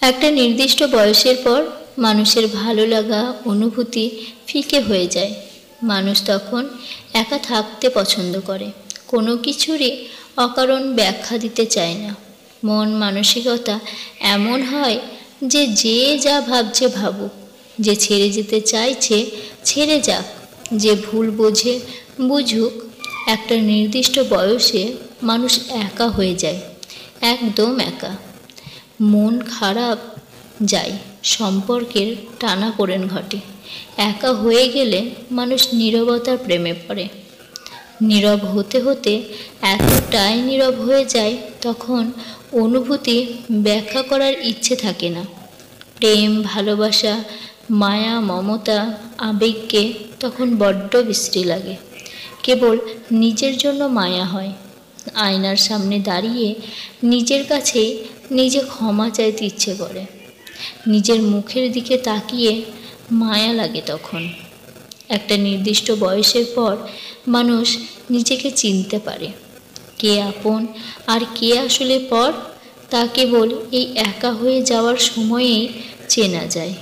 একটা নির্দিষ্ট বয়সের পর মানুষের ভালো লাগা অনুভূতি ফিকে হয়ে যায়। মানুষ তখন একা থাকতে পছন্দ করে, কোনো কিছুরই অকারণ ব্যাখ্যা দিতে চায় না। মন মানসিকতা এমন হয় যে যে যা ভাবছে ভাবুক, যে ছেড়ে যেতে চাইছে ছেড়ে যাক, যে ভুল বোঝে বুঝুক। একটা নির্দিষ্ট বয়সে মানুষ একা হয়ে যায়, একদম একা। মন খারাপ যায়, সম্পর্কের টানাপোড়েন ঘটে। একা হয়ে গেলে মানুষ নীরবতার প্রেমে পড়ে। নীরব হতে হতে এতটাই নীরব হয়ে যায়, তখন অনুভূতি ব্যাখ্যা করার ইচ্ছে থাকে না। প্রেম, ভালোবাসা, মায়া, মমতা, আবেগকে তখন বড্ড বিশ্রী লাগে। কেবল নিজের জন্য মায়া হয়। আয়নার সামনে দাঁড়িয়ে নিজের কাছেই নিজে ক্ষমা চাইতে ইচ্ছে করে। নিজের মুখের দিকে তাকিয়ে মায়া লাগে তখন। একটা নির্দিষ্ট বয়সের পর মানুষ নিজেকে চিনতে পারে, কে আপন আর কে আসলে পর, তা কেবল এই একা হয়ে যাওয়ার সময়েই চেনা যায়।